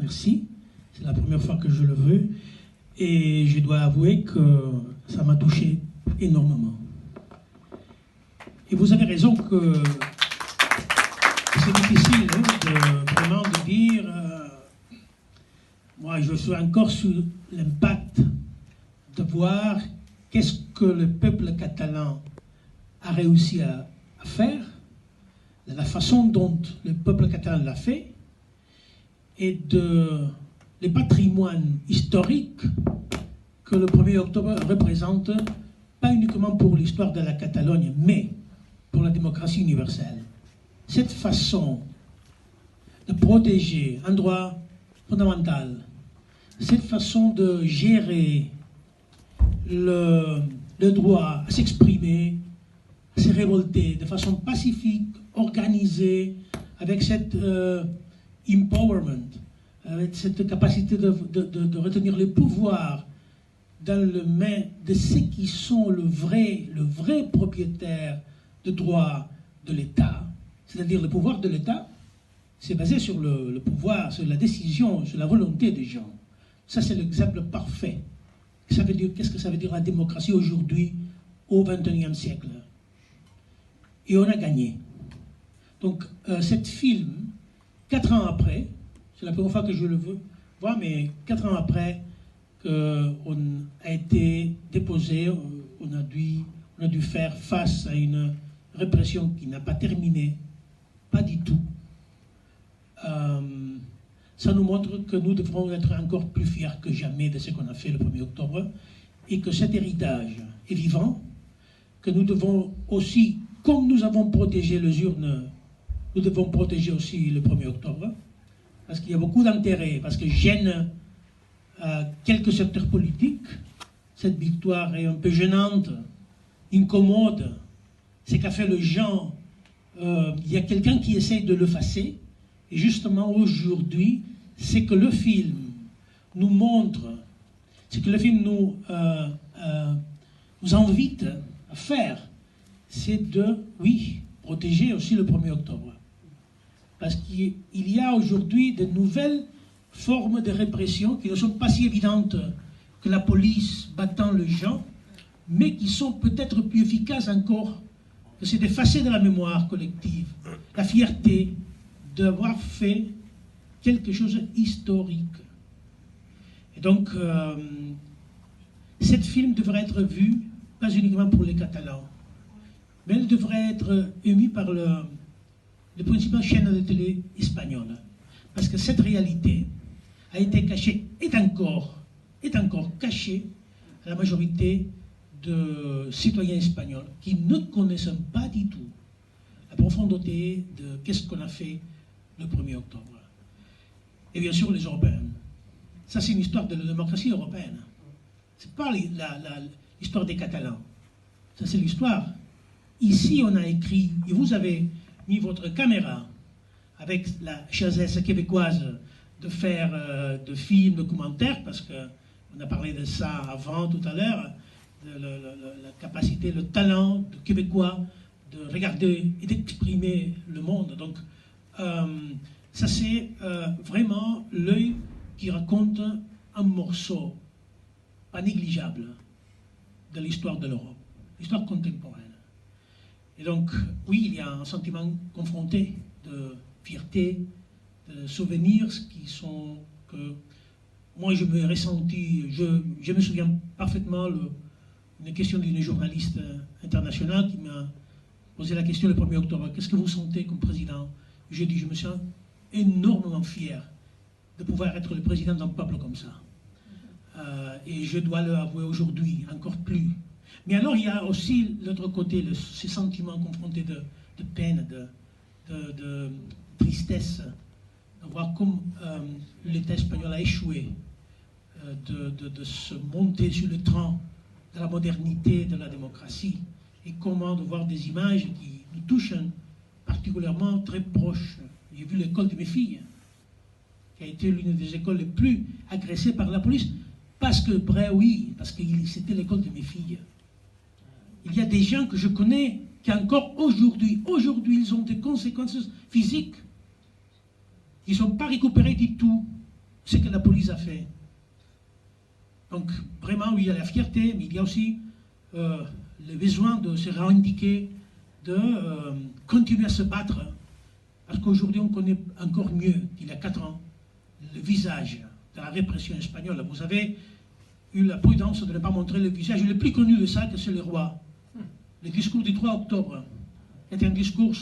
Merci. C'est la première fois que je le veux. Et je dois avouer que ça m'a touché énormément. Et vous avez raison que c'est difficile vraiment de dire moi je suis encore sous l'impact de voir qu'est-ce que le peuple catalan a réussi à faire, de la façon dont le peuple catalan l'a fait, et de le patrimoine historique que le 1er octobre représente, pas uniquement pour l'histoire de la Catalogne, mais pour la démocratie universelle. Cette façon de protéger un droit fondamental, cette façon de gérer le droit à s'exprimer, à se révolter de façon pacifique, organisée, avec cette empowerment, avec cette capacité de retenir le pouvoir dans les mains de ceux qui sont le vrai propriétaire de droit de l'État, c'est-à-dire le pouvoir de l'État, c'est basé sur le pouvoir, sur la décision, sur la volonté des gens. Ça, c'est l'exemple parfait. Ça veut dire, qu'est-ce que ça veut dire la démocratie aujourd'hui, au XXIe siècle? Et on a gagné. Donc, cet film, 4 ans après, c'est la première fois que je le veux voir, mais 4 ans après qu'on a été déposé, on a dû faire face à une répression qui n'a pas terminé, pas du tout. Ça nous montre que nous devrons être encore plus fiers que jamais de ce qu'on a fait le 1er octobre et que cet héritage est vivant, que nous devons aussi, comme nous avons protégé les urnes, nous devons protéger aussi le 1er octobre, parce qu'il y a beaucoup d'intérêt, parce que gêne quelques secteurs politiques. Cette victoire est un peu gênante, incommode. C'est qu'a fait le genre. Il y a quelqu'un qui essaye de l'effacer. Et justement, aujourd'hui, c'est que le film nous montre, c'est que le film nous invite à faire, c'est de, oui, protéger aussi le 1er octobre. Parce qu'il y a aujourd'hui de nouvelles formes de répression qui ne sont pas si évidentes que la police battant les gens, mais qui sont peut-être plus efficaces encore, que c'est d'effacer de la mémoire collective la fierté d'avoir fait quelque chose d'historique. Et donc, cette film devrait être vue, pas uniquement pour les Catalans, mais elle devrait être émue par les principales chaînes de télé espagnoles. Parce que cette réalité a été cachée, est encore cachée à la majorité de citoyens espagnols qui ne connaissent pas du tout la profondeur de qu'est-ce qu'on a fait le 1er octobre. Et bien sûr, les Européens. Ça, c'est une histoire de la démocratie européenne. Ce n'est pas l'histoire des Catalans. Ça, c'est l'histoire. Ici, on a écrit, et vous avez mis votre caméra avec la chassesse québécoise de faire de films, de commentaires, parce qu'on a parlé de ça avant, tout à l'heure, de la capacité, le talent de Québécois de regarder et d'exprimer le monde. Donc, ça c'est vraiment l'œil qui raconte un morceau pas négligeable de l'histoire de l'Europe, l'histoire contemporaine. Et donc, oui, il y a un sentiment confronté de fierté, de souvenirs qui sont que moi je me ressenti, je me souviens parfaitement une question d'une journaliste internationale qui m'a posé la question le 1er octobre, qu'est-ce que vous sentez comme président? J'ai dit, je me sens énormément fier de pouvoir être le président d'un peuple comme ça. Et je dois l'avouer aujourd'hui, encore plus. Mais alors il y a aussi l'autre côté, ces sentiments confrontés de peine, de tristesse, de voir comme l'État espagnol a échoué, de se monter sur le train de la modernité, de la démocratie, et comment de voir des images qui nous touchent particulièrement très proches. J'ai vu l'école de mes filles, qui a été l'une des écoles les plus agressées par la police, parce que, oui, parce que c'était l'école de mes filles. Il y a des gens que je connais qui encore aujourd'hui, ils ont des conséquences physiques. Ils ne sont pas récupérés du tout. ce que la police a fait. Donc, vraiment, oui, il y a la fierté, mais il y a aussi le besoin de se revendiquer, de continuer à se battre, parce qu'aujourd'hui, on connaît encore mieux qu'il y a 4 ans le visage de la répression espagnole. Vous avez eu la prudence de ne pas montrer le visage. Le plus connu de ça, c'est le roi. Le discours du 3 octobre est un discours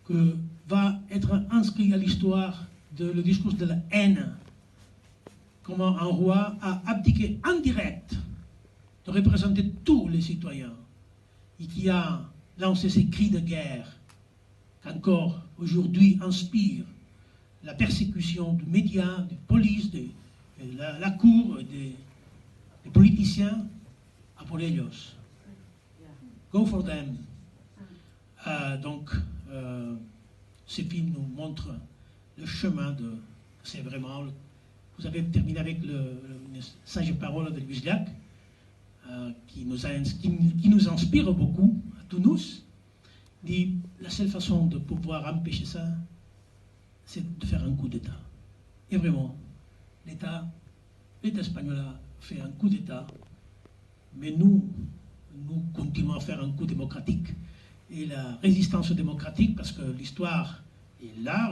que va être inscrit à l'histoire le discours de la haine. Comment un roi a abdiqué en direct de représenter tous les citoyens et qui a lancé ces cris de guerre qu'encore aujourd'hui inspire la persécution des médias, des polices, de la cour, des politiciens. A por ellos. Go for them. Donc, ces films nous montrent le chemin de... C'est vraiment... Vous avez terminé avec le sage parole de Luisliac, qui nous inspire beaucoup, à tous nous. Dit, la seule façon de pouvoir empêcher ça, c'est de faire un coup d'État. Et vraiment, l'État espagnol a fait un coup d'État, mais nous continuons à faire un coup démocratique. Et la résistance démocratique, parce que l'histoire est là,